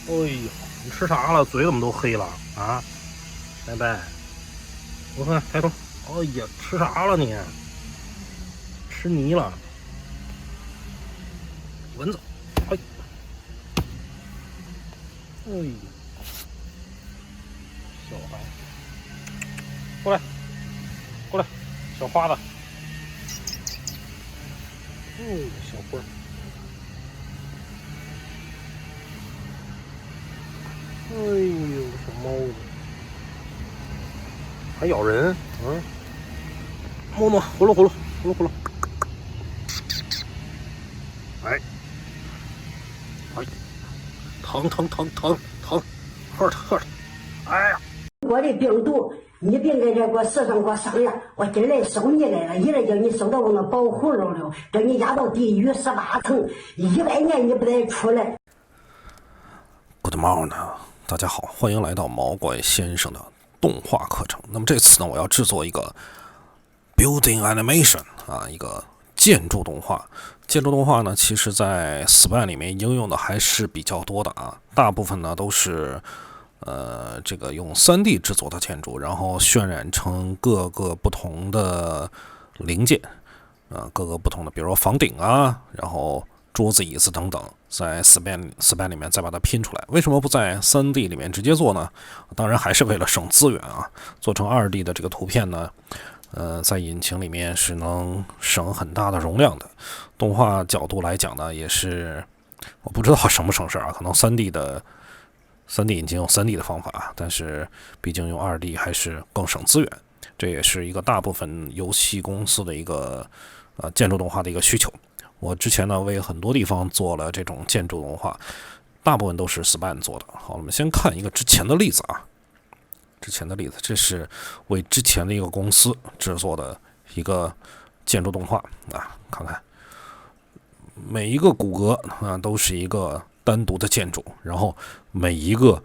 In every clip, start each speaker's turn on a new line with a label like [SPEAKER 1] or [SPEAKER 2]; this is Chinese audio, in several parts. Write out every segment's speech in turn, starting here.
[SPEAKER 1] 哎呦，你吃啥了？嘴怎么都黑了啊？拜拜！我看抬头。哎呀，吃啥了你？吃泥了？蚊子！哎，哎呦，小孩，过来，过来，小花子。小花。哎呦，小猫子还咬人，摸摸，呼噜呼噜，呼噜呼噜，哎，哎，疼疼疼疼疼，喝着喝着，哎呀！
[SPEAKER 2] 我的病毒，你别在这给我身上给我上呀！我今儿来收你来了，一来叫你收到我那保护楼了，叫你压到地狱18层，100年你不得出来。
[SPEAKER 3] Good morning， 大家好，欢迎来到毛怪先生的动画课程。那么这次呢，我要制作一个 building animation 啊，一个建筑动画。建筑动画呢，其实在 Span 里面应用的还是比较多的啊，大部分呢都是这个用3D 制作的建筑，然后渲染成各个不同的零件各个不同的，比如说房顶啊，然后桌子、椅子等等，在 Span 里面再把它拼出来。为什么不在3D 里面直接做呢？当然还是为了省资源啊。做成2D 的这个图片呢，在引擎里面是能省很大的容量的。动画角度来讲呢，也是我不知道省不省事啊，可能3D 引擎有3D 的方法，但是毕竟用2D 还是更省资源。这也是一个大部分游戏公司的一个建筑动画的一个需求。我之前呢为很多地方做了这种建筑动画，大部分都是 Span 做的。好，我们先看一个之前的例子啊。这是为之前的一个公司制作的一个建筑动画啊，看看每一个骨骼啊都是一个单独的建筑，然后每一个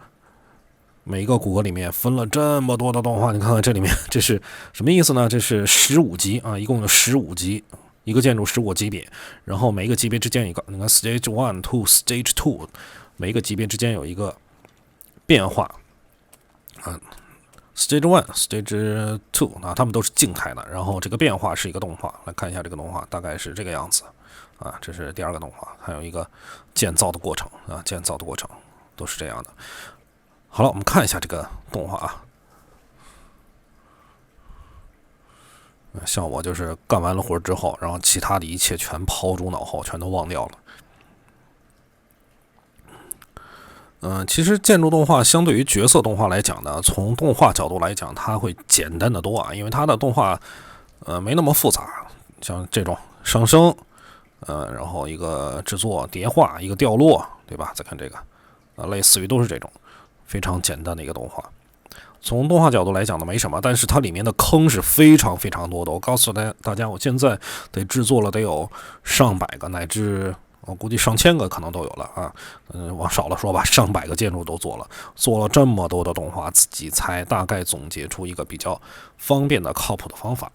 [SPEAKER 3] 骨骼里面分了这么多的动画，你看看这里面这是什么意思呢？这是15级啊，一共有15级。一个建筑15个级别，然后每一个级别之间有一个，你看 Stage 1 to Stage 2， 每一个级别之间有一个变化Stage 1 Stage 2啊，它们都是静态的，然后这个变化是一个动画。来看一下这个动画，大概是这个样子啊，这是第2个动画，还有一个建造的过程啊，建造的过程都是这样的。好了，我们看一下这个动画啊。像我就是干完了活之后，然后其他的一切全抛诸脑后，全都忘掉了。其实建筑动画相对于角色动画来讲呢，从动画角度来讲，它会简单的多啊，因为它的动画没那么复杂，像这种上升，然后一个制作叠画，一个掉落，对吧？再看这个类似于都是这种非常简单的一个动画。从动画角度来讲呢，没什么，但是它里面的坑是非常非常多的。我告诉大家，我现在得制作了得有上百个，乃至我估计上千个可能都有了啊。往少了说吧，上百个建筑都做了这么多的动画，自己才大概总结出一个比较方便的、靠谱的方法。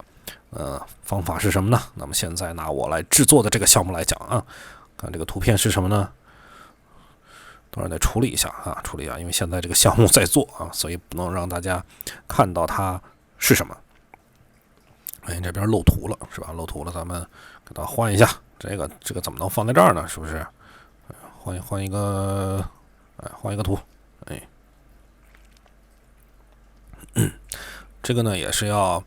[SPEAKER 3] 方法是什么呢？那么现在拿我来制作的这个项目来讲啊，看这个图片是什么呢？当然得处理一下，因为现在这个项目在做啊，所以不能让大家看到它是什么。这边漏图了是吧？漏图了，咱们给它换一下。这个怎么能放在这儿呢？是不是？换一个图。这个呢也是要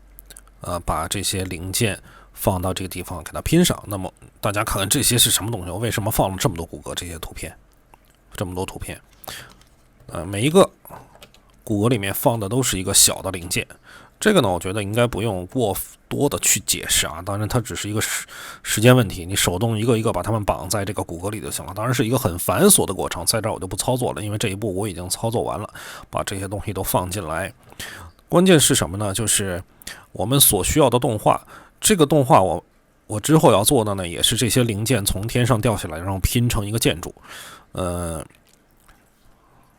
[SPEAKER 3] 把这些零件放到这个地方给它拼上。那么大家看看这些是什么东西？我为什么放了这么多骨骼？这些图片。这么多图片，每一个骨骼里面放的都是一个小的零件。这个呢，我觉得应该不用过多的去解释啊。当然，它只是一个时间问题，你手动一个一个把它们绑在这个骨骼里就行了。当然是一个很繁琐的过程，在这儿我就不操作了，因为这一步我已经操作完了，把这些东西都放进来。关键是什么呢？就是我们所需要的动画。这个动画我之后要做的呢，也是这些零件从天上掉下来，然后拼成一个建筑。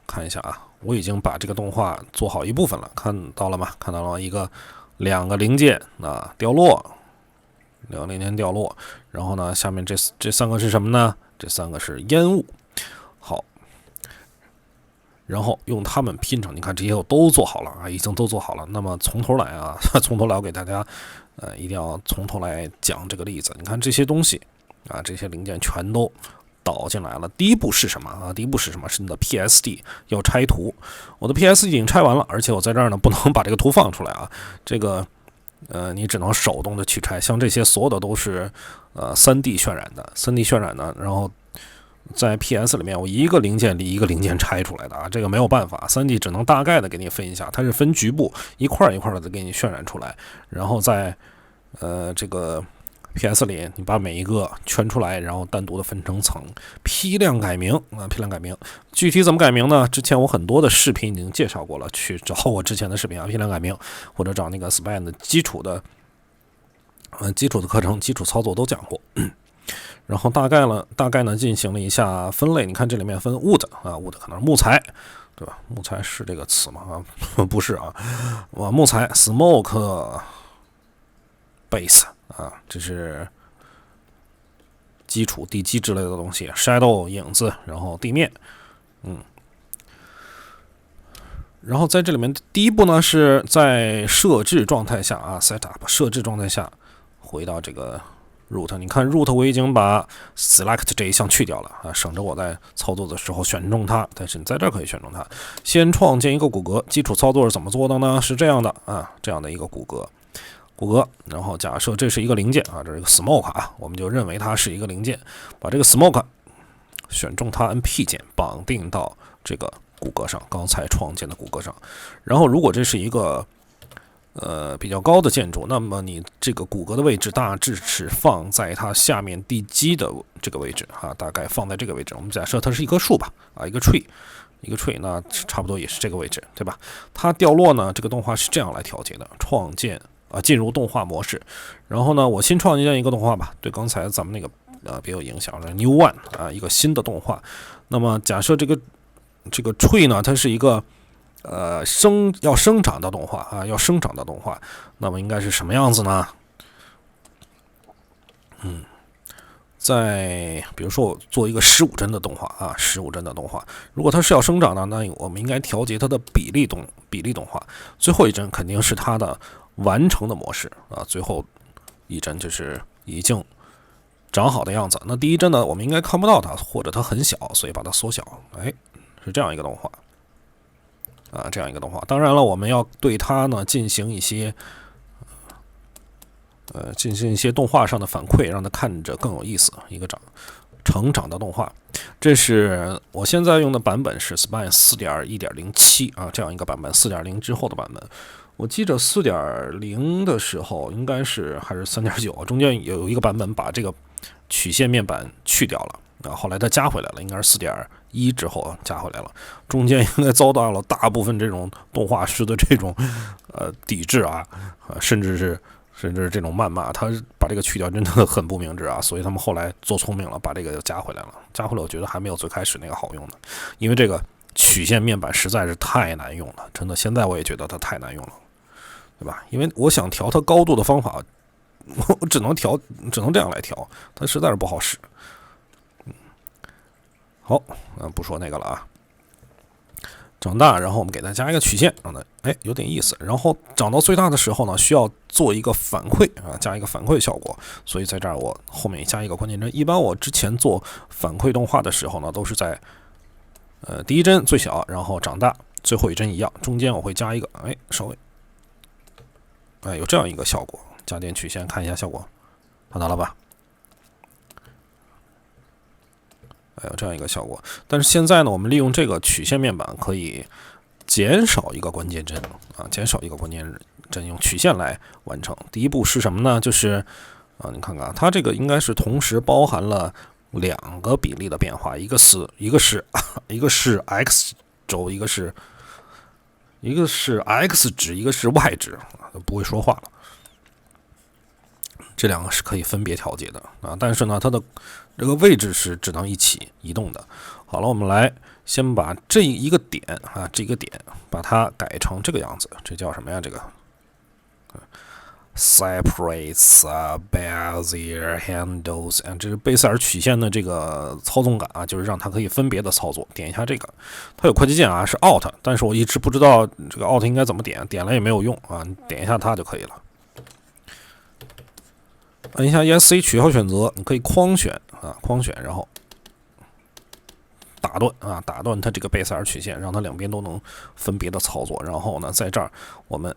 [SPEAKER 3] 看一下啊，我已经把这个动画做好一部分了，看到了吗？看到了2个零件掉落，2个零件掉落，然后呢，下面这3个是什么呢？这3个是烟雾。好，然后用它们拼成，你看这些我都做好了啊，已经都做好了。那么从头来啊，从头来我给大家一定要从头来讲这个例子。你看这些东西啊，这些零件全都导进来了。第一步是什么啊？第一步是什么？是你的 PSD 要拆图。我的 PSD 已经拆完了，而且我在这儿呢不能把这个图放出来啊。这个你只能手动的去拆。像这些所有的都是3D 渲染的，3D 渲染的，然后在 PS 里面我一个零件离一个零件拆出来的啊，这个没有办法，3D 只能大概的给你分一下，它是分局部一块一块的给你渲染出来，然后在这个 PS 里，你把每一个圈出来，然后单独的分成层，批量改名啊，批量改名。具体怎么改名呢？之前我很多的视频已经介绍过了，去找我之前的视频啊，批量改名，或者找那个 Spine 的基础的课程、基础操作都讲过。然后大概呢进行了一下分类。你看这里面分 wood 啊 ，wood 可能是木材，对吧？木材是这个词吗？啊，不是啊，木材 smoke base 啊，这是基础地基之类的东西 ，shadow 影子，然后地面，然后在这里面第一步呢是在设置状态下啊 ，setup 设置状态下回到这个root， 你看 root 我已经把 select 这一项去掉了啊，省着我在操作的时候选中它。但是你在这儿可以选中它。先创建一个骨骼，基础操作是怎么做的呢？是这样的啊，这样的一个骨骼，然后假设这是一个零件啊，这是一个 smoke 啊，我们就认为它是一个零件，把这个 smoke 选中它，按 P 键绑定到这个骨骼上，刚才创建的骨骼上。然后如果这是一个比较高的建筑，那么你这个骨骼的位置大致是放在它下面地基的这个位置啊，大概放在这个位置。我们假设它是一棵树吧，啊，一个 tree，那差不多也是这个位置，对吧？它掉落呢，这个动画是这样来调节的：创建啊，进入动画模式。然后呢，我新创建一个动画吧，对刚才咱们那个别有影响的 New One 啊，一个新的动画。那么假设这个 tree 呢，它是一个要生长的动画啊，那么应该是什么样子呢？在比如说我做一个15帧的动画啊，15帧的动画，如果它是要生长的，那我们应该调节它的比例动画。最后一帧肯定是它的完成的模式啊，最后一帧就是已经长好的样子。那第一帧呢，我们应该看不到它，或者它很小，所以把它缩小。哎，是这样一个动画。啊，这样一个动画，当然了，我们要对它呢进行一些动画上的反馈，让它看着更有意思。一个成长的动画，这是我现在用的版本是 Spine 4.1.07 啊，这样一个版本，4.0之后的版本。我记着4.0的时候应该是还是3.9，中间有一个版本把这个曲线面板去掉了。啊，后来它加回来了，应该是4.1之后加回来了，中间应该遭到了大部分这种动画师的这种抵制啊，甚至这种谩骂，他把这个去掉真的很不明智啊，所以他们后来做聪明了，把这个加回来了。我觉得还没有最开始那个好用的，因为这个曲线面板实在是太难用了，真的，现在我也觉得它太难用了，对吧？因为我想调它高度的方法，我只能这样来调，它实在是不好使。好，不说那个了啊。长大，然后我们给它加一个曲线，让它有点意思。然后长到最大的时候呢，需要做一个反馈啊，加一个反馈效果。所以在这儿我后面加一个关键帧。一般我之前做反馈动画的时候呢，都是在第一帧最小，然后长大，最后一帧一样，中间我会加一个稍微有这样一个效果，加点曲线看一下效果，看到了吧？有这样一个效果，但是现在呢，我们利用这个曲线面板可以减少一个关键帧啊，用曲线来完成。第一步是什么呢？就是你看看它这个应该是同时包含了2个比例的变化，一个是 x 轴，一个是 x 值，一个是 y 值，不会说话了。这2个是可以分别调节的啊，但是呢，它的这个位置是只能一起移动的。好了，我们来先把这一个点把它改成这个样子，这叫什么呀？这个 separates Bezier handles， 这是贝塞尔曲线的这个操纵杆啊，就是让它可以分别的操作。点一下这个，它有快捷键啊，是 Alt， 但是我一直不知道这个 Alt 应该怎么点，点了也没有用啊，点一下它就可以了。按一下 ESC 取消选择，你可以框选啊，框选，然后打断啊，打断它这个贝塞尔曲线，让它两边都能分别的操作。然后呢，在这儿我们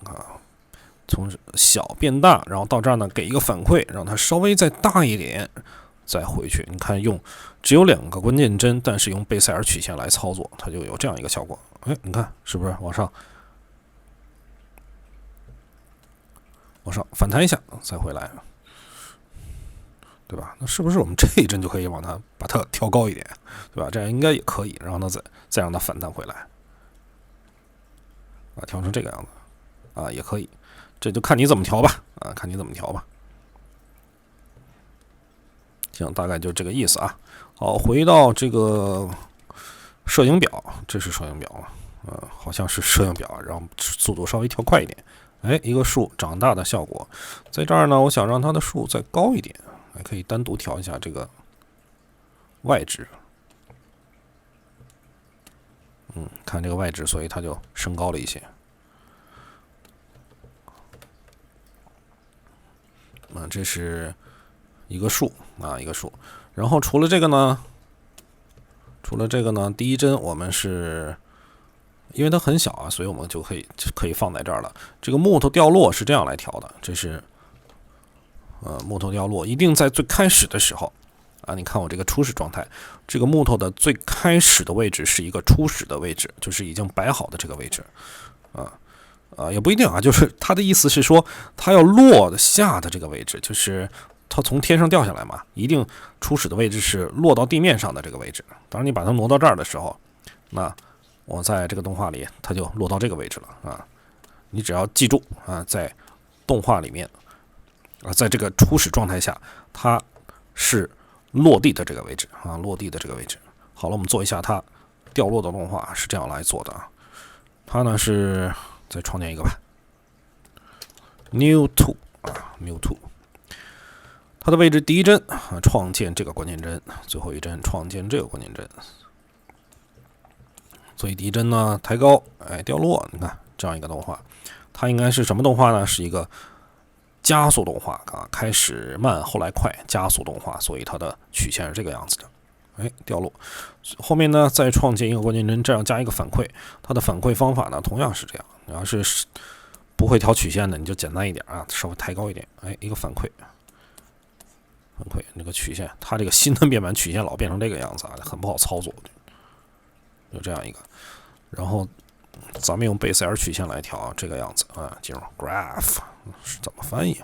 [SPEAKER 3] 啊。从小变大，然后到这儿呢，给一个反馈，让它稍微再大一点，再回去。你看，只有2个关键帧，但是用贝塞尔曲线来操作，它就有这样一个效果。哎，你看是不是往上反弹一下，再回来，对吧？那是不是我们这一帧就可以把它调高一点，对吧？这样应该也可以，然后呢再让它反弹回来，啊，调成这个样子，啊，也可以。这就看你怎么调吧，啊，看你怎么调吧。行，大概就这个意思啊。好，回到这个摄影表，这是摄影表啊，好像是摄影表，然后速度稍微调快一点。哎，一个树长大的效果，在这儿呢，我想让它的树再高一点，还可以单独调一下这个外值。看这个外值，所以它就升高了一些。这是一个树啊，一个树。然后除了这个呢，第一帧我们是因为它很小啊，所以我们就可以放在这儿了。这个木头掉落是这样来调的，这是木头掉落一定在最开始的时候啊，你看我这个初始状态，这个木头的最开始的位置是一个初始的位置，就是已经摆好的这个位置也不一定啊，就是他的意思是说，他要落下的这个位置，就是它从天上掉下来嘛，一定初始的位置是落到地面上的这个位置。当然，你把它挪到这儿的时候，那我在这个动画里，它就落到这个位置了啊。你只要记住啊，在动画里面啊，在这个初始状态下，它是落地的这个位置啊，落地的这个位置。好了，我们做一下它掉落的动画，是这样来做的啊。它呢是再创建一个吧 ，New to 啊 ，New to， 它的位置第一帧啊，创建这个关键帧，最后一帧创建这个关键帧。所以第一帧呢抬高，哎掉落，你看这样一个动画，它应该是什么动画呢？是一个加速动画啊，开始慢后来快，加速动画，所以它的曲线是这个样子的。哎，掉落。后面呢，再创建一个关键帧，这样加一个反馈。它的反馈方法呢，同样是这样。你要是不会调曲线的，你就简单一点啊，稍微抬高一点。哎，一个反馈，那个曲线，它这个新的面板曲线老变成这个样子啊，很不好操作。就这样一个，然后咱们用贝塞尔曲线来调这个样子啊，进入 graph 是怎么翻译？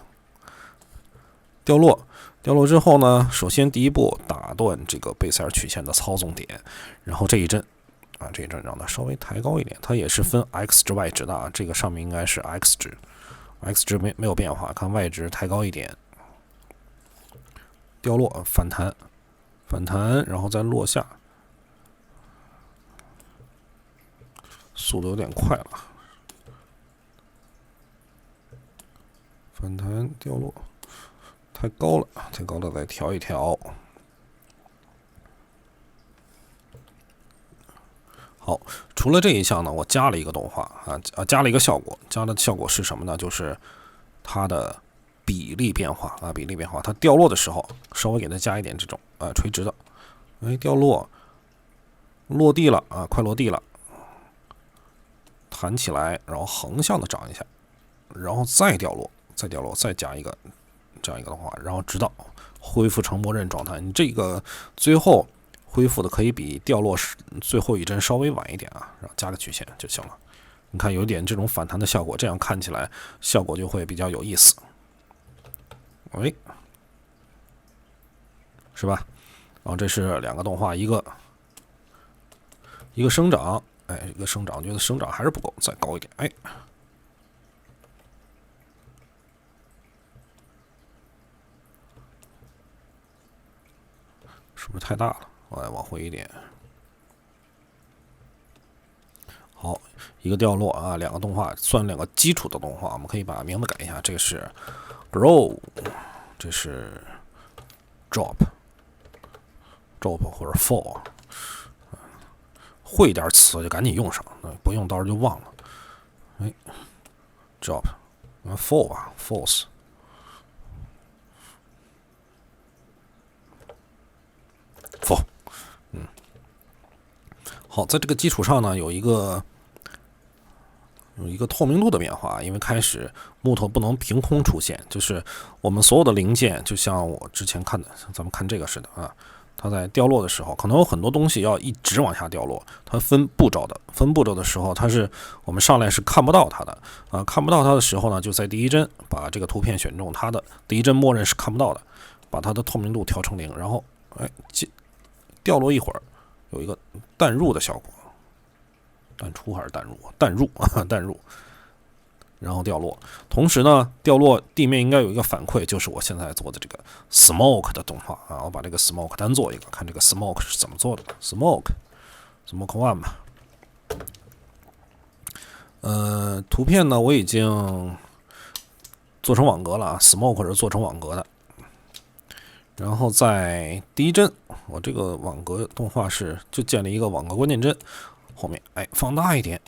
[SPEAKER 3] 掉落之后呢，首先第一步打断这个贝塞尔曲线的操纵点，然后这一帧让它稍微抬高一点，它也是分 x 值 y 值的啊，这个上面应该是 x 值没有变化，看 y 值抬高一点，掉落反弹，然后再落下，速度有点快了，反弹掉落。太高了，再调一调。好，除了这一项呢，我加了一个动画加了一个效果，加的效果是什么呢？就是它的比例变化啊，它掉落的时候稍微给它加一点这种垂直的，哎，掉落地了啊，快落地了，弹起来，然后横向的涨一下，然后再掉落，再加一个。这样一个动画，然后直到恢复成默认状态。你这个最后恢复的可以比掉落最后一帧稍微晚一点啊，然后加个曲线就行了。你看有点这种反弹的效果，这样看起来效果就会比较有意思。哎，是吧？然后这是两个动画，一个生长，哎，一个生长，觉得生长还是不够，再高一点，哎。是不是太大了？我来往回一点。好，一个掉落啊，两个动画算两个基础的动画，我们可以把名字改一下，这个是 grow， 这是 drop 或者 fall， 会一点词就赶紧用上，不用到时候就忘了。哎 ，drop， fall 吧 ，false。fall， 好，在这个基础上呢，有一个透明度的变化，因为开始木头不能凭空出现，就是我们所有的零件，就像我之前看的，咱们看这个似的啊，它在掉落的时候，可能有很多东西要一直往下掉落，它分步骤的时候，我们上来是看不到它的啊，看不到它的时候呢，就在第一帧把这个图片选中它的第一帧，默认是看不到的，把它的透明度调成0，然后掉落一会儿，有一个淡入的效果。淡出还是淡入？淡入，然后掉落。同时呢，掉落地面应该有一个反馈，就是我现在做的这个 smoke 的动画啊。我把这个 smoke 单做一个，看这个 smoke 是怎么做的。smoke one 吧。图片呢我已经做成网格了啊 ，smoke 是做成网格的。然后在第一帧，我这个网格动画就建立一个网格关键帧。后面放大一点。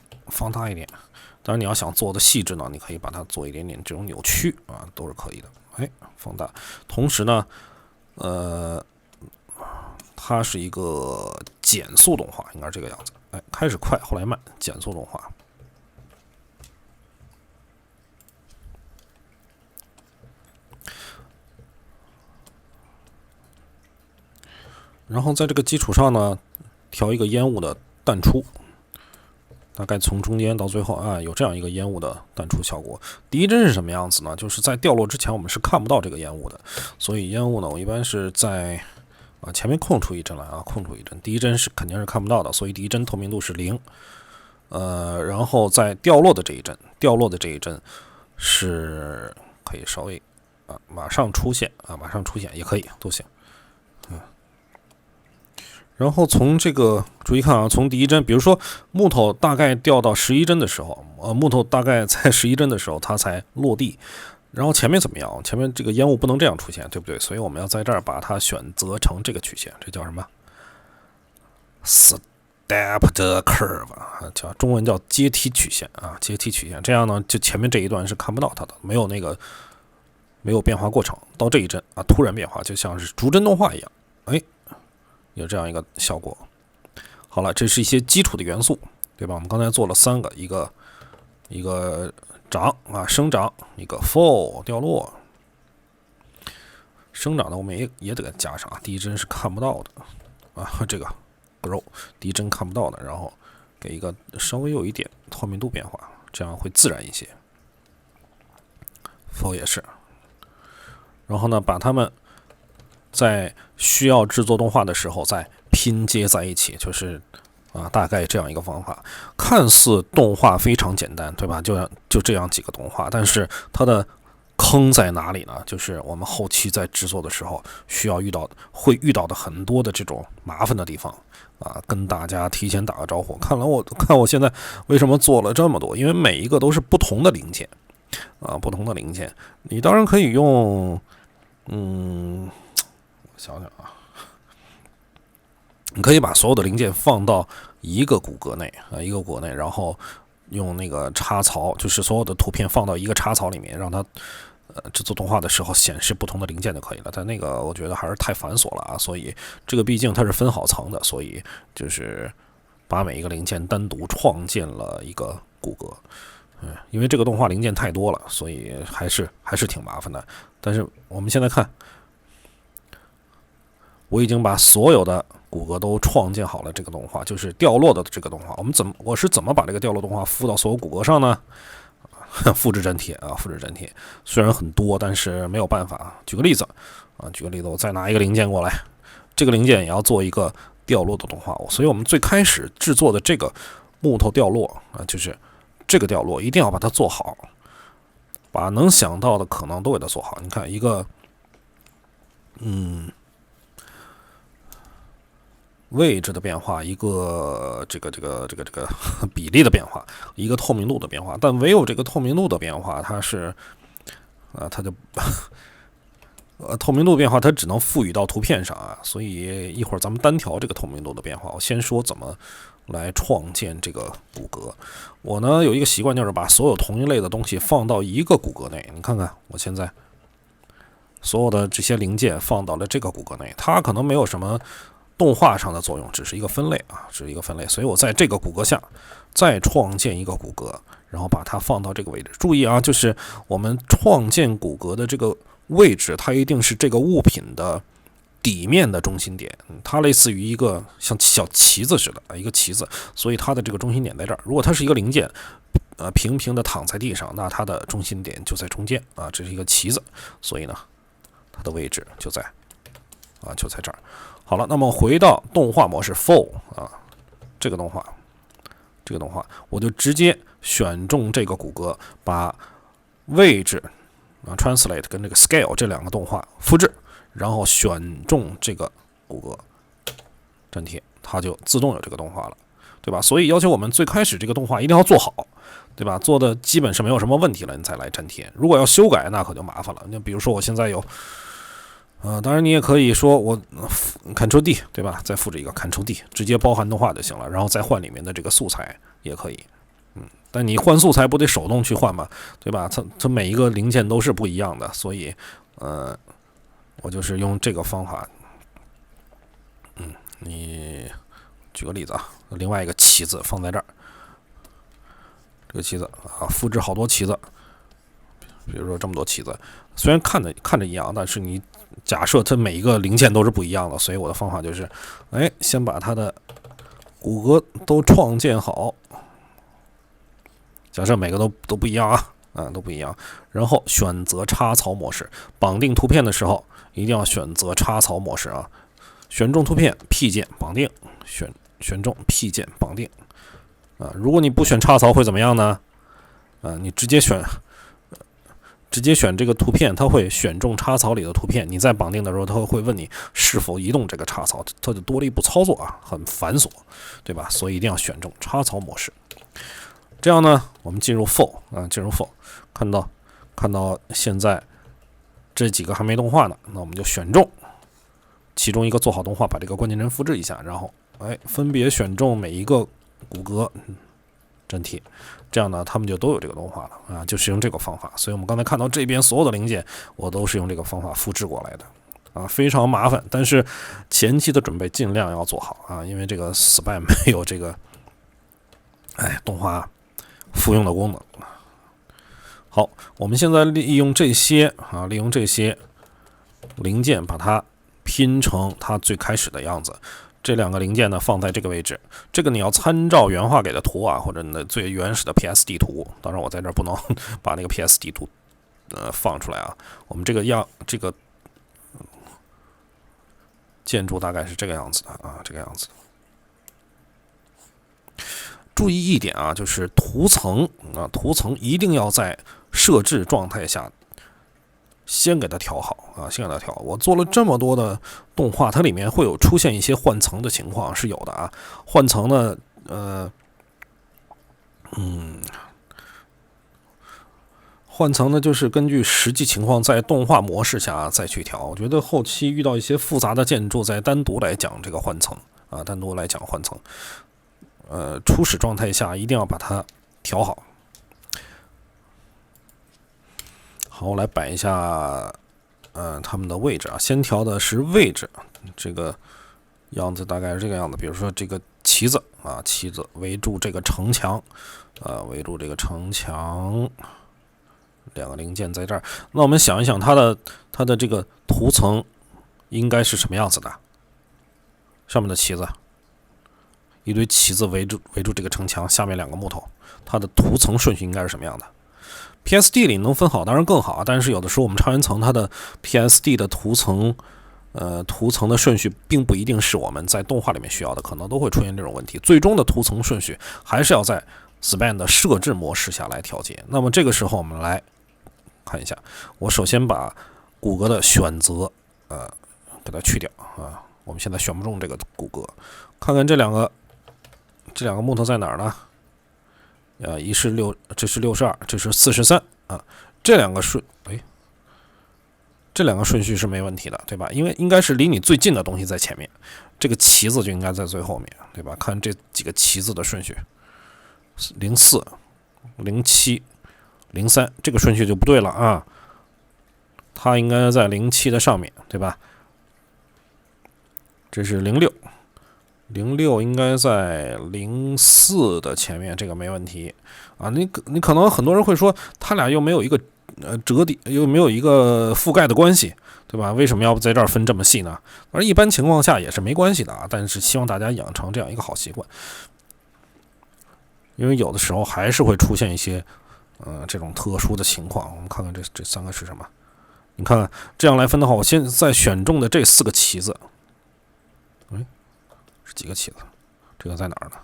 [SPEAKER 3] 当然你要想做的细致呢，你可以把它做一点点这种扭曲啊，都是可以的。放大。同时呢，它是一个减速动画，应该是这个样子。开始快，后来慢，减速动画。然后在这个基础上呢，调一个烟雾的淡出。大概从中间到最后啊，有这样一个烟雾的淡出效果。第一帧是什么样子呢？就是在掉落之前，我们是看不到这个烟雾的，所以烟雾呢，我一般是在前面空出一帧来啊，空出一帧。第一帧肯定是看不到的，所以第一帧透明度是0。然后在掉落的这一帧是可以稍微马上出现也可以都行。然后从这个注意看啊，从第一帧，比如说木头大概掉到11帧的时候，木头大概在11帧的时候它才落地。然后前面怎么样？前面这个烟雾不能这样出现，对不对？所以我们要在这儿把它选择成这个曲线，这叫什么 ？Stepped curve 叫中文叫阶梯曲线啊，阶梯曲线。这样呢，就前面这一段是看不到它的，没有变化过程。到这一帧啊，突然变化，就像是逐帧动画一样，有这样一个效果。好了，这是一些基础的元素，对吧？我们刚才做了3个，一个长啊，生长，一个 fall 掉落。生长的我们也得加上，第一帧是看不到的啊，这个 grow 第一帧看不到的，然后给一个稍微有一点透明度变化，这样会自然一些。fall 也是，然后呢，把它们在需要制作动画的时候再拼接在一起，就是大概这样一个方法。看似动画非常简单，对吧？就这样几个动画，但是它的坑在哪里呢？就是我们后期在制作的时候会遇到的很多的这种麻烦的地方啊，跟大家提前打个招呼。看我现在为什么做了这么多？因为每一个都是不同的零件啊，不同的零件。你当然可以用，想想啊，你可以把所有的零件放到一个骨骼内，然后用那个插槽，就是所有的图片放到一个插槽里面，让它制作动画的时候显示不同的零件就可以了。但那个我觉得还是太繁琐了啊，所以这个毕竟它是分好层的，所以就是把每一个零件单独创建了一个骨骼。因为这个动画零件太多了，所以还是挺麻烦的。但是我们现在看，我已经把所有的骨骼都创建好了。这个动画就是掉落的这个动画，我是怎么把这个掉落动画附到所有骨骼上呢？复制粘贴啊，复制粘贴虽然很多，但是没有办法。举个例子，我再拿一个零件过来，这个零件也要做一个掉落的动画，所以我们最开始制作的这个木头掉落啊，就是这个掉落一定要把它做好，把能想到的可能都给它做好。你看一个，位置的变化，一个这个比例的变化，一个透明度的变化。但唯有这个透明度的变化，它是它就透明度变化它只能赋予到图片上啊，所以一会儿咱们单调这个透明度的变化。我先说怎么来创建这个骨骼。我呢有一个习惯，就是把所有同一类的东西放到一个骨骼内。你看看我现在所有的这些零件放到了这个骨骼内，它可能没有什么动画上的作用，只是一个分类啊，只是一个分类。所以我在这个骨骼下再创建一个骨骼，然后把它放到这个位置。注意啊，就是我们创建骨骼的这个位置，它一定是这个物品的底面的中心点，它类似于一个像小旗子似的，一个旗子，所以它的这个中心点在这儿。如果它是一个零件，平平的躺在地上，那它的中心点就在中间啊，这是一个旗子，所以呢，它的位置就在这儿。好了，那么回到动画模式 Full 啊，这个动画，我就直接选中这个骨骼，把位置Translate 跟这个 Scale 这两个动画复制，然后选中这个骨骼粘贴，它就自动有这个动画了，对吧？所以要求我们最开始这个动画一定要做好，对吧？做的基本是没有什么问题了，你才来粘贴。如果要修改，那可就麻烦了。那比如说我现在有，当然你也可以说我Ctrl D， 对吧？再复制一个 Ctrl D， 直接包含动画就行了，然后再换里面的这个素材也可以。但你换素材不得手动去换吗？对吧？它每一个零件都是不一样的，所以我就是用这个方法。你举个例子啊，另外一个旗子放在这儿，这个旗子啊，复制好多旗子，比如说这么多旗子，虽然看着一样，但是你假设它每一个零件都是不一样的，所以我的方法就是，先把它的骨骼都创建好。假设每个都不一样啊，都不一样，然后选择插槽模式。绑定图片的时候一定要选择插槽模式啊。选中图片 P 键绑定，选中 P 键绑定啊。如果你不选插槽会怎么样呢？你直接选这个图片，它会选中插槽里的图片。你在绑定的时候，它会问你是否移动这个插槽，它就多了一步操作啊，很繁琐，对吧？所以一定要选中插槽模式。这样呢，我们进入 Full 啊，进入 Full， 看到现在这几个还没动画呢，那我们就选中其中一个做好动画，把这个关键帧复制一下，然后分别选中每一个骨骼粘贴，这样呢，他们就都有这个动画了啊，就是用这个方法。所以我们刚才看到这边所有的零件，我都是用这个方法复制过来的啊，非常麻烦，但是前期的准备尽量要做好啊，因为这个 Spine 没有这个动画复用的功能。好，我们现在利用这些零件，把它拼成它最开始的样子。这两个零件呢放在这个位置，这个你要参照原画给的图啊，或者你的最原始的 PSD 图。当然我在这儿不能把那个 PSD 图放出来啊。我们这个建筑大概是这个样子的啊，这个样子。注意一点啊，就是图层一定要在设置状态下先给它调好啊，先给它调好。我做了这么多的动画，它里面会有出现一些换层的情况，是有的啊。换层呢，换层呢就是根据实际情况在动画模式下再去调。我觉得后期遇到一些复杂的建筑，再单独来讲这个换层啊，单独来讲换层。初始状态下一定要把它调好。好，我来摆一下，它们的位置啊。先调的是位置，这个样子大概是这个样子。比如说这个旗子啊，旗子围住这个城墙，围住这个城墙，两个零件在这儿。那我们想一想，它的这个图层应该是什么样子的？上面的旗子。一堆旗子围住这个城墙，下面两个木头，它的图层顺序应该是什么样的 ？PSD 里能分好当然更好，但是有的时候我们超元层它的 PSD 的图层的顺序并不一定是我们在动画里面需要的，可能都会出现这种问题。最终的图层顺序还是要在 Span 的设置模式下来调节。那么这个时候我们来看一下，我首先把骨骼的选择给它去掉啊。我们现在选不中这个骨骼，看看这两个木头在哪儿呢？一是6，这是62，这是43啊。这两个顺序是没问题的，对吧？因为应该是离你最近的东西在前面，这个旗子就应该在最后面，对吧？看这几个旗子的顺序，04、07、03，这个顺序就不对了啊。它应该在07的上面，对吧？这是06应该在04的前面，这个没问题啊。你可能很多人会说，它俩又没有一个折抵，又没有一个覆盖的关系，对吧？为什么要在这儿分这么细呢？而一般情况下也是没关系的啊。但是希望大家养成这样一个好习惯，因为有的时候还是会出现一些这种特殊的情况。我们看看这3个是什么？你看看这样来分的话，我现在选中的这4个旗子，是几个旗子？这个在哪儿呢？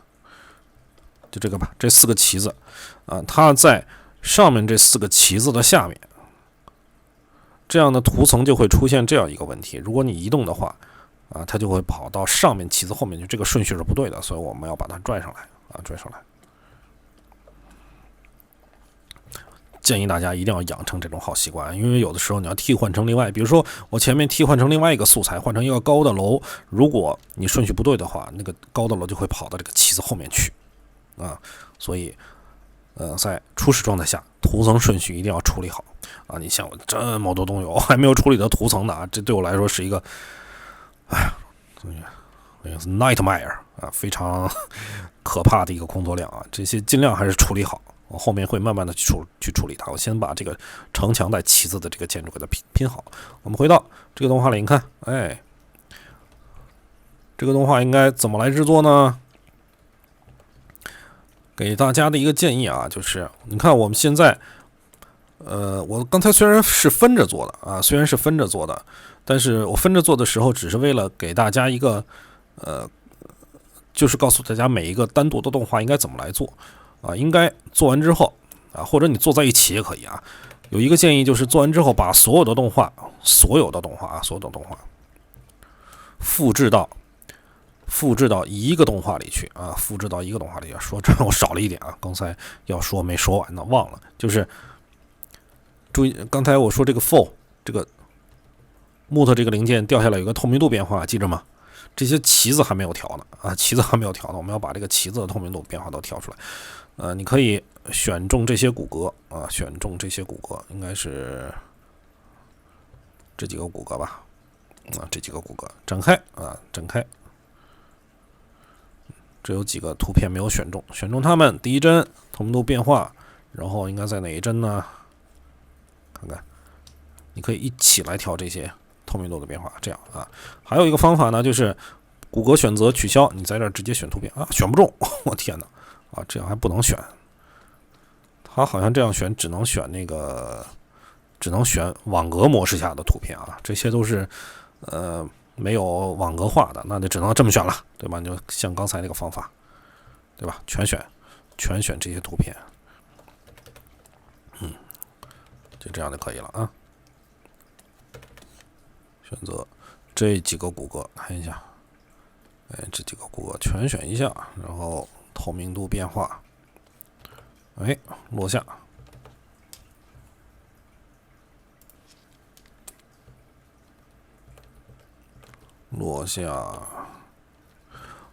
[SPEAKER 3] 就这个吧，这4个旗子啊，它在上面这4个旗子的下面，这样的图层就会出现这样一个问题：如果你移动的话，啊，它就会跑到上面旗子后面去，这个顺序是不对的，所以我们要把它拽上来啊，拽上来。建议大家一定要养成这种好习惯，因为有的时候你要替换成另外，比如说我前面替换成另外一个素材，换成一个高的楼，如果你顺序不对的话，那个高的楼就会跑到这个旗子后面去啊。所以在初始状态下，图层顺序一定要处理好啊。你像我这么多东西，我还没有处理的图层呢啊，这对我来说是一个nightmare 啊，非常可怕的一个工作量啊。这些尽量还是处理好。我后面会慢慢的去处理它。我先把这个城墙带旗子的这个建筑给它拼好。我们回到这个动画里，你看，这个动画应该怎么来制作呢？给大家的一个建议啊，就是你看我们现在，我刚才虽然是分着做的，但是我分着做的时候，只是为了给大家一个，就是告诉大家每一个单独的动画应该怎么来做。啊，应该做完之后啊，或者你做在一起也可以啊。有一个建议就是做完之后，把所有的动画复制到一个动画里去啊，说这我少了一点啊，刚才要说没说完呢，忘了。就是注意，刚才我说这个 fold 这个木头这个零件掉下来有个透明度变化，记着吗？这些旗子还没有调呢啊，我们要把这个旗子的透明度变化都调出来。你可以选中这些骨骼啊，应该是这几个骨骼吧？这几个骨骼展开。这有几个图片没有选中，它们。第一帧透明度变化，然后应该在哪一帧呢？看看，你可以一起来调这些透明度的变化，这样啊。还有一个方法呢，就是骨骼选择取消，你在这儿直接选图片啊，选不中，我天哪！啊，这样还不能选，它好像这样选只能选网格模式下的图片啊，这些都是没有网格化的，那就只能这么选了，对吧？就像刚才那个方法，对吧？全选这些图片，就这样就可以了啊。选择这几个骨骼，看一下，这几个骨骼全选一下，然后透明度变化，落下，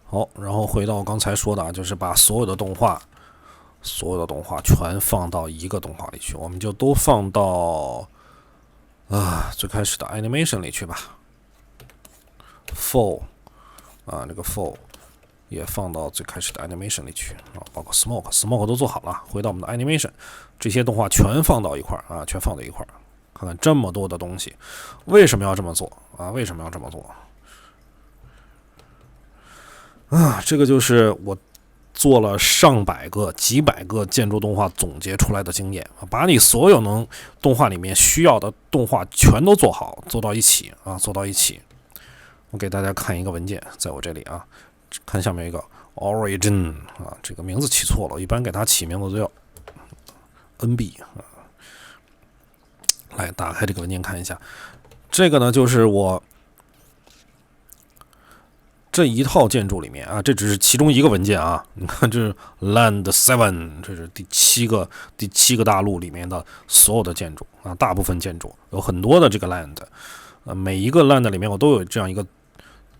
[SPEAKER 3] 好，然后回到我刚才说的啊，就是把所有的动画全放到一个动画里去，我们就都放到最开始的 animation 里去吧。fold 啊，这个 fold 也放到最开始的 animation 里去啊，包括 smoke 都做好了。回到我们的 animation， 这些动画全放到一块儿啊，看看这么多的东西，为什么要这么做啊？这个就是我做了上百个、几百个建筑动画总结出来的经验，把你所有能动画里面需要的动画全都做好，做到一起。我给大家看一个文件，在我这里啊，看下面一个 origin 啊，这个名字起错了，我一般给它起名字都要 NB 啊。来打开这个文件看一下，这个呢就是我这一套建筑里面啊，这只是其中一个文件啊。你看，这是 Land 7，这是第七个大陆里面的所有的建筑啊，大部分建筑有很多的这个 Land，每一个 Land 里面我都有这样一个，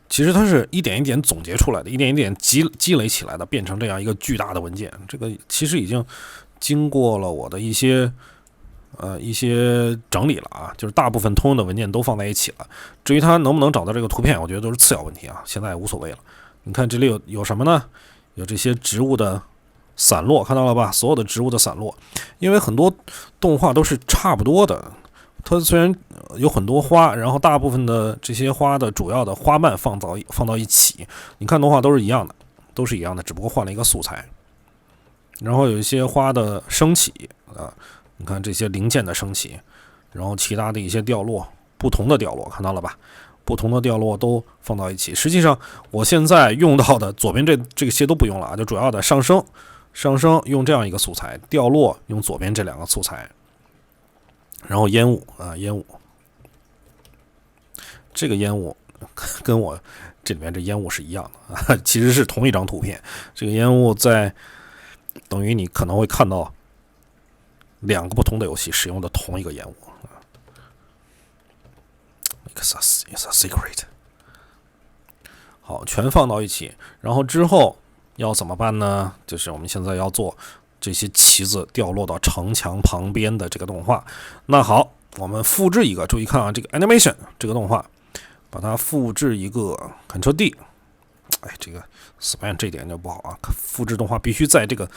[SPEAKER 3] 其实它是一点一点总结出来的，一点一点积累起来的，变成这样一个巨大的文件。这个其实已经经过了我的一些整理了啊，就是大部分通用的文件都放在一起了。至于它能不能找到这个图片，我觉得都是次要问题啊，现在也无所谓了。你看这里有什么呢？有这些植物的散落，看到了吧？所有的植物的散落，因为很多动画都是差不多的。它虽然有很多花，然后大部分的这些花的主要的花瓣放到一起，你看动画都是一样的，只不过换了一个素材。然后有一些花的升起啊。你看这些零件的升起，然后其他的一些掉落，不同的掉落，看到了吧？不同的掉落都放到一起。实际上，我现在用到的左边这些都不用了啊，就主要的上升用这样一个素材，掉落用左边这两个素材，然后烟雾啊，烟雾，这个烟雾跟我这里面这烟雾是一样的啊，其实是同一张图片。这个烟雾等于你可能会看到两个不同的游戏使用的同一个烟雾。It's a secret。好，全放到一起，然后之后要怎么办呢？就是我们现在要做这些旗子掉落到城墙旁边的这个动画。那好，我们复制一个，注意看啊，这个 animation 这个动画，把它复制一个 Ctrl D。这个 Span 这点就不好啊，复制动画必须在这个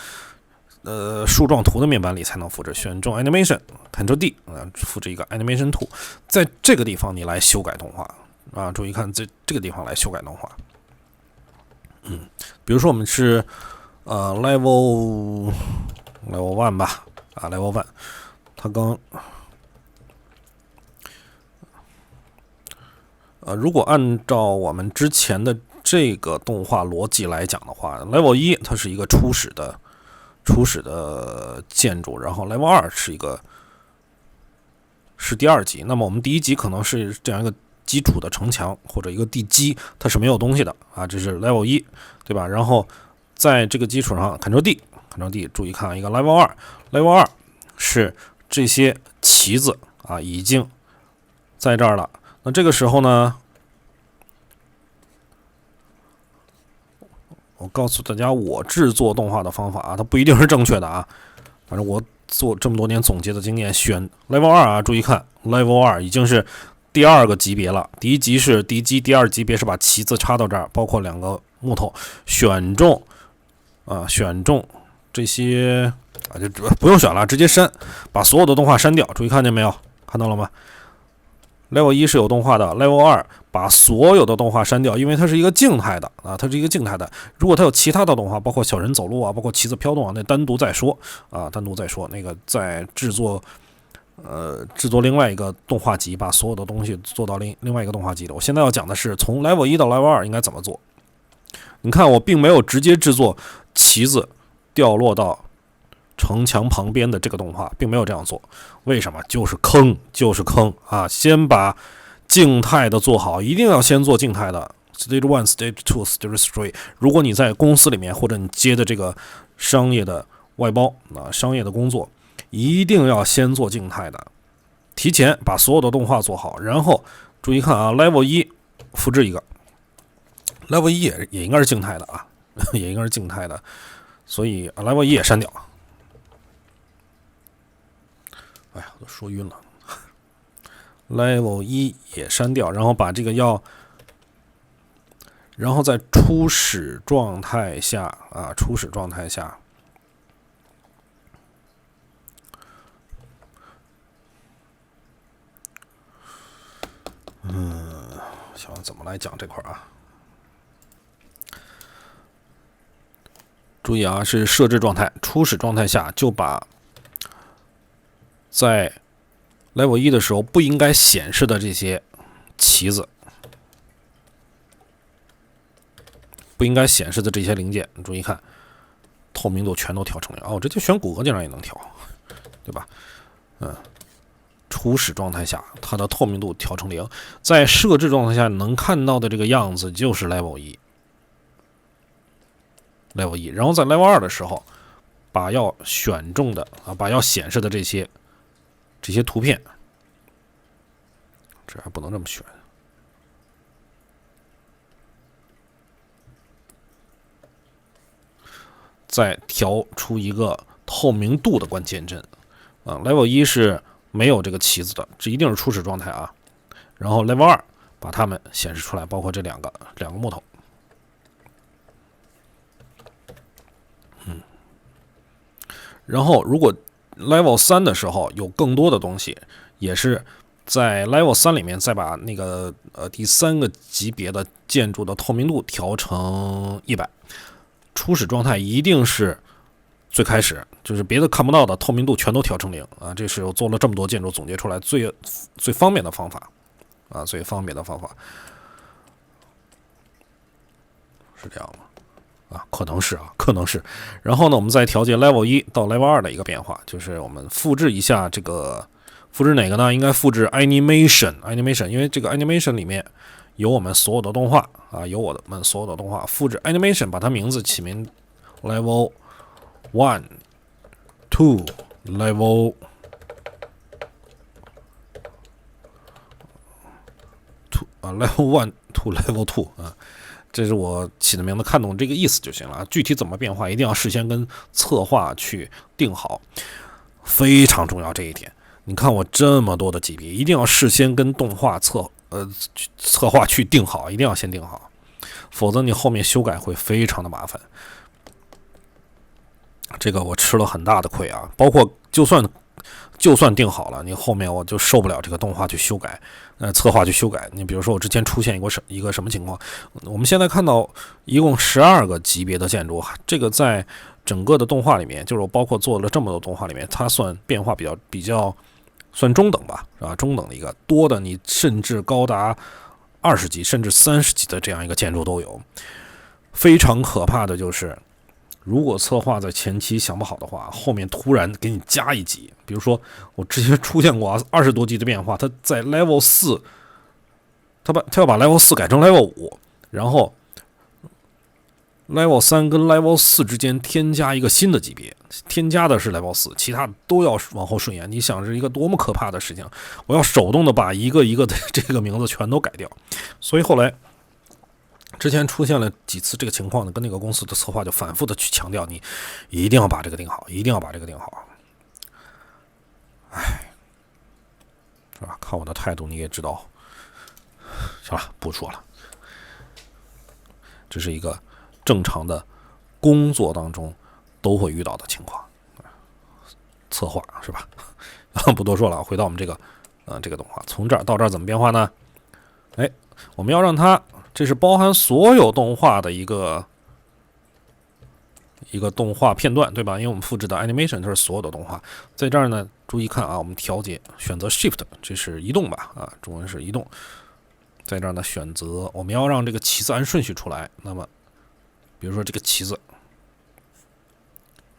[SPEAKER 3] 树状图的面板里才能复制，选中 Animation Ctrl D 复制一个 Animation 图，在这个地方你来修改动画啊，注意看这个地方来修改动画。比如说我们是level 1吧，啊 level 1，它如果按照我们之前的这个动画逻辑来讲的话 ，level 1它是一个初始的建筑，然后 level 2是第二级。那么我们第一级可能是这样一个基础的城墙或者一个地基，它是没有东西的啊，这是 level 1，对吧？然后在这个基础上 Ctrl D， 注意看一个 level 2是这些旗子啊已经在这儿了。那这个时候呢，我告诉大家，我制作动画的方法啊，它不一定是正确的啊。反正我做这么多年总结的经验，选 level 2啊，注意看 level 2已经是第二个级别了。第一级是地基，第二级别是把旗子插到这儿，包括两个木头，选中这些啊，就不用选了，直接删，把所有的动画删掉。注意看见没有？看到了吗？level 1是有动画的 ，level 2把所有的动画删掉，因为它是一个静态的啊，它是一个静态的。如果它有其他的动画，包括小人走路啊，包括旗子飘动啊，那单独再说啊，单独再说。那个在制作另外一个动画集，把所有的东西做到另外一个动画集的。我现在要讲的是从 level 1到 level 2应该怎么做。你看，我并没有直接制作旗子掉落到城墙旁边的这个动画，并没有这样做。为什么？就是坑啊！先把静态的做好，一定要先做静态的。Stage 1 Stage 2 Stage 3。如果你在公司里面，或者你接的这个商业的外包啊，商业的工作，一定要先做静态的，提前把所有的动画做好。然后注意看啊 ，level 1复制一个 ，level 1也应该是静态的啊，也应该是静态的，所以 level 1也删掉。哎呀，都说晕了。level 1也删掉，然后把这个然后在初始状态下啊，想怎么来讲这块啊？注意啊，是设置状态，初始状态下就把在 level 1的时候不应该显示的这些旗子，不应该显示的这些零件，注意看，透明度全都调成0。哦，这就选骨骼键上也能调，对吧？初始状态下它的透明度调成0，在设置状态下能看到的这个样子就是 level 1 level 1，然后在 level 2的时候，把要选中的把要显示的这些图片，这还不能这么选，再调出一个透明度的关键帧level 1是没有这个旗子的，这一定是初始状态啊。然后 level 2把它们显示出来，包括这两个木头。然后如果 level 3的时候有更多的东西，也是在 level 3里面再把那个第3个级别的建筑的透明度调成100，初始状态一定是最开始，就是别的看不到的透明度全都调成0啊！这是我做了这么多建筑总结出来最方便的方法啊，最方便的方法是这样吗？可能是可能是。然后呢，我们再调节 level 1到 level 2的一个变化，就是我们复制一下这个，复制哪个呢？应该复制 animation， 因为这个 animation 里面有我们所有的动画有我们所有的动画，复制 animation， 把它名字起名 level 1 2 level 2 level 1 2 level 2这是我起的名字，看懂这个意思就行了。具体怎么变化，一定要事先跟策划去定好，非常重要这一点。你看我这么多的级别，一定要事先跟动画策划去定好，一定要先定好，否则你后面修改会非常的麻烦。这个我吃了很大的亏啊，包括就算定好了，你后面我就受不了这个动画去修改，策划去修改。你比如说我之前出现一个什么情况？我们现在看到一共12个级别的建筑，这个在整个的动画里面，就是我包括做了这么多动画里面，它算变化比较算中等吧，是吧？中等的一个，多的你甚至高达20级甚至30级的这样一个建筑都有。非常可怕的就是，如果策划在前期想不好的话，后面突然给你加一级，比如说我之前出现过20多级的变化，它在 level 4，它要把 level 4改成 level 5，然后 level 3跟 level 4之间添加一个新的级别，添加的是 level 4，其他都要往后顺延。你想是一个多么可怕的事情，我要手动的把一个一个的这个名字全都改掉。所以后来之前出现了几次这个情况呢，跟那个公司的策划就反复的去强调，你一定要把这个定好，一定要把这个定好。是吧？看我的态度你也知道。行了，不说了。这是一个正常的工作当中都会遇到的情况，策划是吧？不多说了，回到我们这个动画，从这儿到这儿怎么变化呢？我们要让它，这是包含所有动画的一个动画片段，对吧？因为我们复制的 animation 它是所有的动画，在这儿呢，注意看啊，我们调节选择 Shift， 这是移动吧？中文是移动。在这儿呢，选择我们要让这个旗子按顺序出来。那么，比如说这个旗子，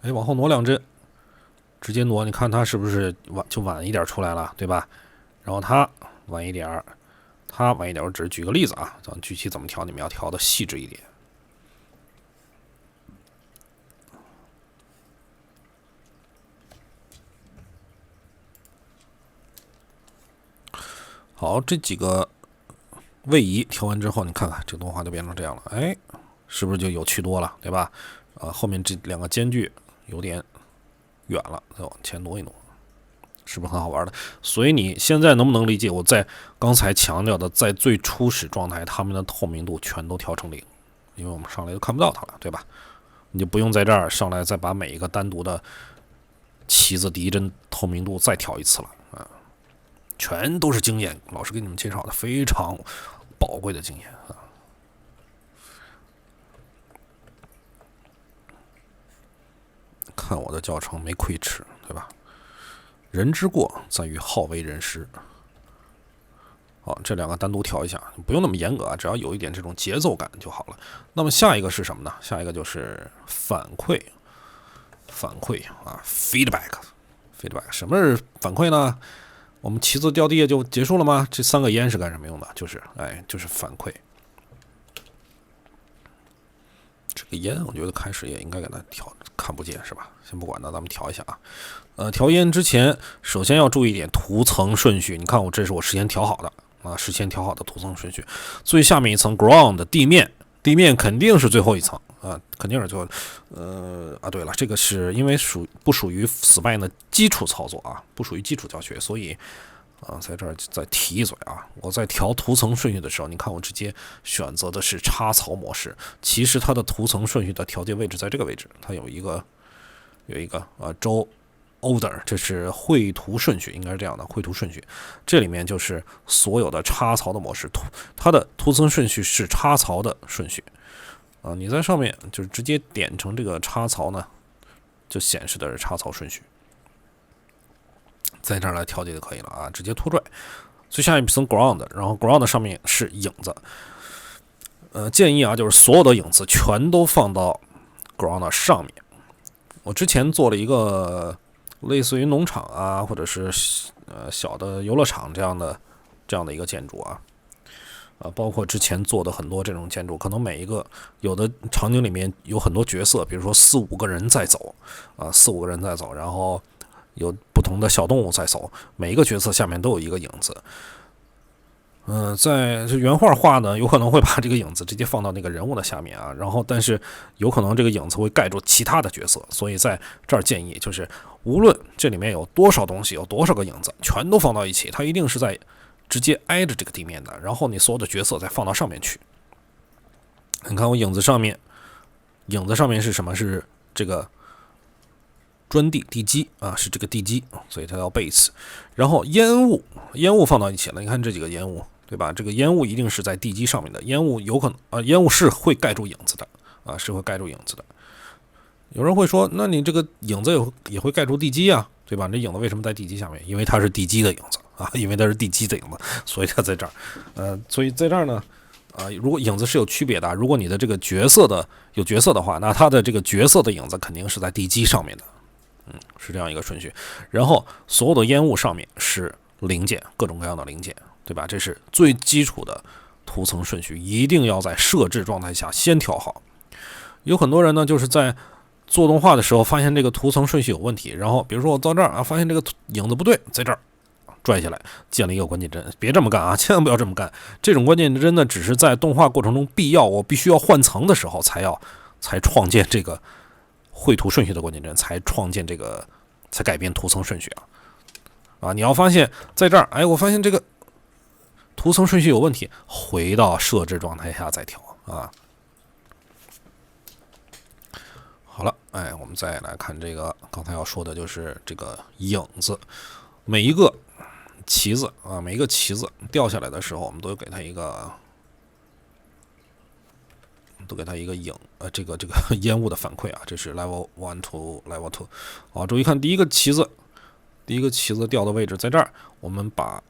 [SPEAKER 3] 往后挪2帧，直接挪，你看它是不是晚一点出来了，对吧？然后它晚一点，它晚一点。我只是举个例子啊，咱具体怎么调，你们要调的细致一点。好，这几个位移调完之后，你看看这个动画就变成这样了，是不是就有趣多了，对吧？后面这2个间距有点远了，再往前挪一挪，是不是很好玩的？所以你现在能不能理解我在刚才强调的，在最初始状态，它们的透明度全都调成0，因为我们上来就看不到它了，对吧？你就不用在这儿上来再把每一个单独的旗子第一帧透明度再调一次了全都是经验，老师给你们介绍的非常宝贵的经验看我的教程没亏吃，对吧？人之过在于好为人师。好，这2个单独调一下，不用那么严格只要有一点这种节奏感就好了。那么下一个是什么呢？下一个就是反馈feedback。什么是反馈呢？我们旗子掉地下就结束了吗？这3个烟是干什么用的？就是反馈。这个烟我觉得开始也应该给它调，看不见是吧？先不管它，咱们调一下啊。调烟之前，首先要注意一点图层顺序。你看这是我事先调好的啊，事先调好的图层顺序。最下面一层 ground 地面肯定是最后一层啊，肯定是最后。对了，这个是因为不属于 Spine 的基础操作啊，不属于基础教学，所以在这儿再提一嘴啊。我在调图层顺序的时候，你看我直接选择的是插槽模式，其实它的图层顺序的调节位置在这个位置，它有一个周 order， 这是绘图顺序，应该是这样的绘图顺序。这里面就是所有的插槽的模式，它的图层顺序是插槽的顺序你在上面就是直接点成这个插槽呢，就显示的是插槽顺序，在这儿来调节就可以了啊，直接拖拽。最下一层 ground， 然后 ground 上面是影子。建议就是所有的影子全都放到 ground 上面。我之前做了一个类似于农场啊，或者是小的游乐场这样的一个建筑包括之前做的很多这种建筑，可能每一个有的场景里面有很多角色，比如说4-5个人在走4-5个人在走，然后有不同的小动物在走，每一个角色下面都有一个影子。在这原画画呢，有可能会把这个影子直接放到那个人物的下面然后但是有可能这个影子会盖住其他的角色，所以在这儿建议就是无论这里面有多少东西，有多少个影子，全都放到一起，它一定是在直接挨着这个地面的，然后你所有的角色再放到上面去。你看我影子上面是什么？是这个砖地基是这个地基，所以它叫 base。然后烟雾放到一起了，你看这几个烟雾，对吧？这个烟雾一定是在地基上面的，烟雾有可能烟雾是会盖住影子的是会盖住影子的。有人会说，那你这个影子也会盖住地基对吧？这影子为什么在地基下面？因为它是地基的影子因为它是地基的影子，所以它在这儿。所以在这儿呢，如果影子是有区别的，如果你的这个有角色的话，那它的这个角色的影子肯定是在地基上面的。是这样一个顺序。然后所有的烟雾上面是零件，各种各样的零件，对吧？这是最基础的图层顺序，一定要在设置状态下先调好。有很多人呢，就是在做动画的时候发现这个图层顺序有问题，然后比如说我到这儿发现这个影子不对，在这儿拽下来建了一个关键帧，别这么干千万不要这么干。这种关键帧呢，只是在动画过程中必要，我必须要换层的时候才创建这个绘图顺序的关键帧，才改变图层顺序你要发现在这儿，我发现这个图层顺序有问题，回到设置状态下再调好了，我们再来看这个刚才要说的就是这个影子，每一个旗子掉下来的时候，我们都给它一个影这个烟雾的反馈这是 level 1 to level 2注意看第一个旗子掉的位置在这儿，我们把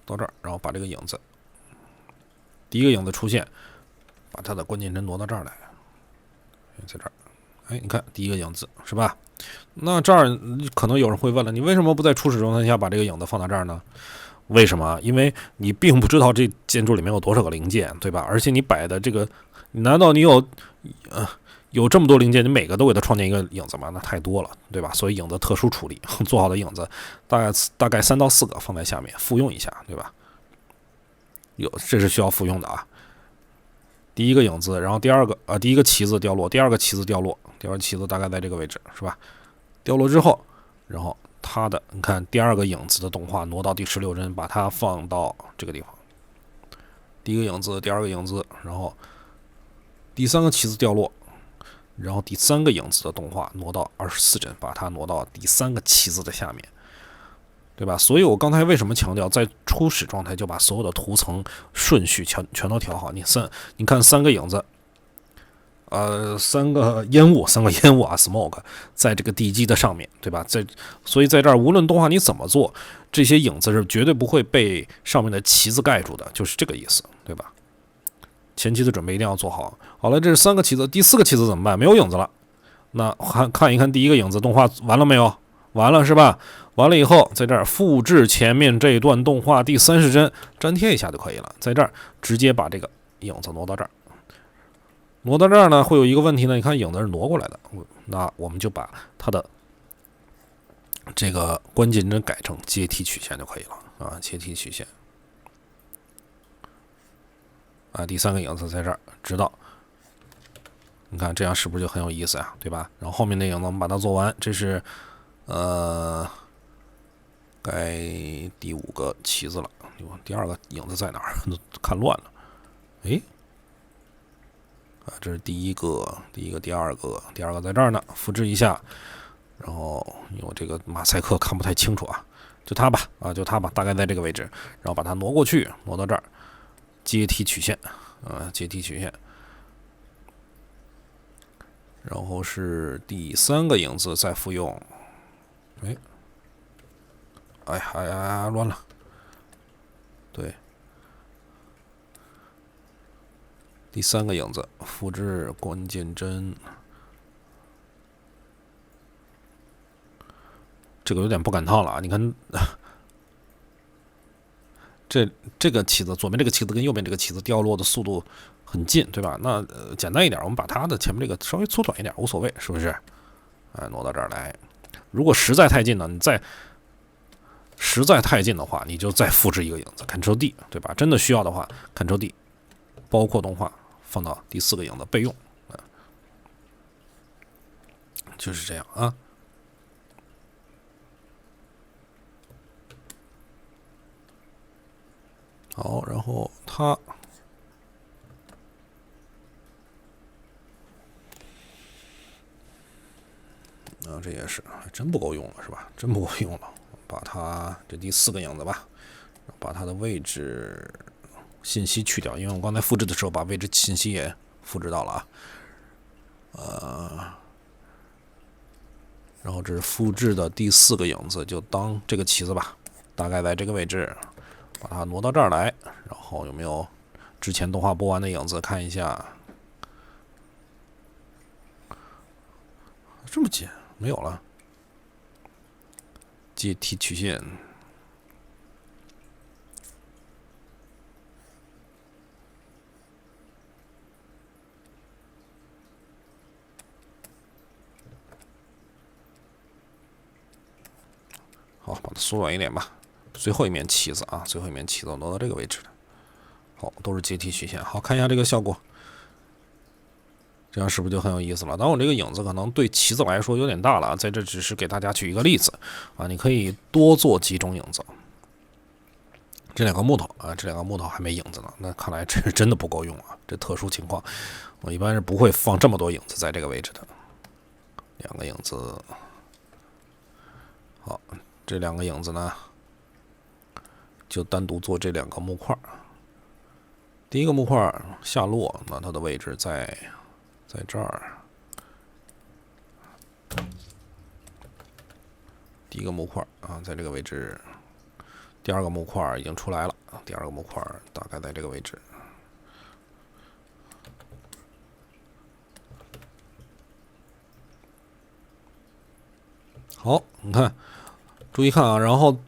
[SPEAKER 3] 到这儿，然后把这个影子第一个影子出现，把它的关键帧挪到这儿来，在这儿你看第一个影子是吧？那这儿可能有人会问了，你为什么不在初始状态下把这个影子放到这儿呢？为什么？因为你并不知道这建筑里面有多少个零件，对吧？而且你摆的这个，难道你有这么多零件，你每个都给它创建一个影子吗？那太多了，对吧？所以影子特殊处理，做好的影子大概3到4个放在下面复用一下，对吧？这是需要复用的第一个影子，然后第一个旗子掉落，第二个旗子掉落，第二个旗子大概在这个位置，是吧？掉落之后，然后你看第二个影子的动画挪到第16帧，把它放到这个地方。第一个影子，第二个影子，然后第3个旗子掉落，然后第3个影子的动画挪到24帧，把它挪到第3个旗子的下面，对吧？所以我刚才为什么强调在初始状态就把所有的图层顺序全都调好？你看3个影子。3个烟雾smoke 在这个地基的上面，对吧？所以在这儿，无论动画你怎么做，这些影子是绝对不会被上面的旗子盖住的，就是这个意思，对吧？前期的准备一定要做好。好了，这是3个旗子，第4个旗子怎么办？没有影子了。那看一看第一个影子动画完了没有？完了是吧？完了以后，在这儿复制前面这一段动画第30帧，粘贴一下就可以了。在这儿直接把这个影子挪到这儿，挪到这儿呢，会有一个问题呢。你看影子是挪过来的，那我们就把它的这个关键帧改成阶梯曲线就可以了啊，阶梯曲线啊。第3个影子在这儿，直到你看这样是不是就很有意思呀？对吧？然后后面那影子我们把它做完，这是该第5个旗子了。第2个影子在哪儿？看乱了。哎，啊，这是第1个，第2个，第2个在这儿呢，复制一下。然后因为我这个马赛克看不太清楚啊，就它吧，啊，就它吧，大概在这个位置，然后把它挪过去，挪到这儿，阶梯曲线，阶梯曲线。然后是第3个影子再复用，哎呀，乱了，对，第3个影子复制关键帧，这个有点不赶趟了啊！你看，这个旗子，左边这个旗子跟右边这个旗子掉落的速度很近，对吧？那简单一点，我们把它的前面这个稍微缩短一点，无所谓，是不是？哎，挪到这儿来。如果实在太近呢，实在太近的话，你就再复制一个影子 ，Ctrl D， 对吧？真的需要的话 ，Ctrl D， 包括动画放到第4个影子备用，就是这样啊。好，然后它这也是还真不够用了，是吧？真不够用了。把它这第4个影子吧，把它的位置信息去掉，因为我刚才复制的时候把位置信息也复制到了啊。然后这是复制的第4个影子，就当这个旗子吧，大概在这个位置，把它挪到这儿来。然后有没有之前动画播完的影子？看一下，这么近，没有了。阶梯曲线，好，把它缩短一点吧。最后一面旗子啊，最后一面旗子挪到这个位置了。好，都是阶梯曲线。好，看一下这个效果，这样是不是就很有意思了？当然，我这个影子可能对旗子来说有点大了，在这只是给大家举一个例子啊，你可以多做几种影子。这2个木头啊，这2个木头还没影子呢，那看来这是真的不够用啊。这特殊情况，我一般是不会放这么多影子在这个位置的。2个影子，好，这2个影子呢，就单独做这2个木块。第1个木块下落，那它的位置在这儿。第1个木块啊，在这个位置。第2个木块已经出来了，第2个木块大概在这个位置。好，你看，注意看啊，然后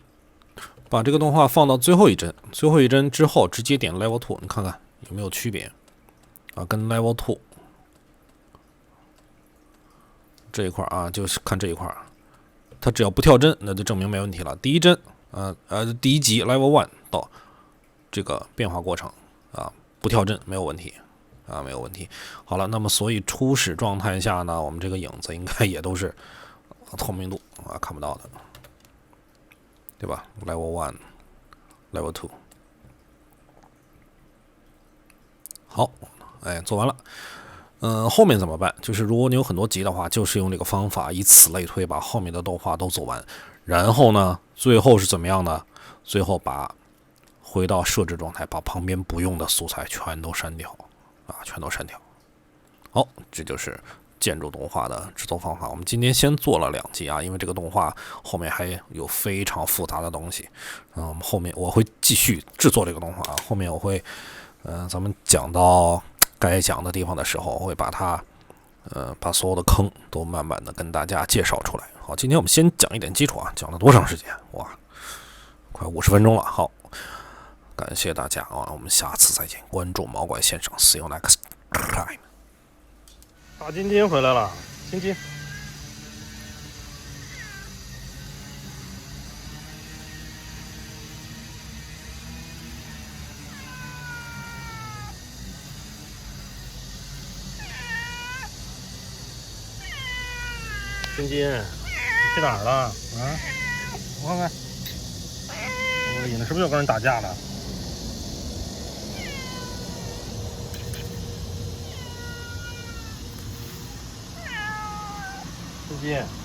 [SPEAKER 3] 把这个动画放到最后一帧，最后一帧之后直接点 Level 2，你看看有没有区别啊？跟 Level 2这一块啊，就是看这一块，它只要不跳帧，那就证明没问题了。第1帧。第1集 Level 1到这个变化过程啊，不跳帧没有问题啊，没有问题。好了，那么所以初始状态下呢，我们这个影子应该也都是透明度啊看不到的，对吧 ？Level 1、Level 2，好，哎，做完了。后面怎么办？就是如果你有很多集的话，就是用这个方法，以此类推，把后面的动画都做完。然后呢，最后是怎么样呢？最后回到设置状态，把旁边不用的素材全都删掉啊，全都删掉。好，这就是建筑动画的制作方法。我们今天先做了2集啊，因为这个动画后面还有非常复杂的东西。后面我会继续制作这个动画啊，后面我会咱们讲到该讲的地方的时候，我会把它把所有的坑都慢慢的跟大家介绍出来。好，今天我们先讲一点基础啊，讲了多长时间？哇，快50分钟了。好，感谢大家啊，我们下次再见。关注毛怪先生 ，See you next time。
[SPEAKER 1] 大金金回来了，金金。金金，你去哪儿了？啊，我看看，我你那是不是又跟人打架了？金金。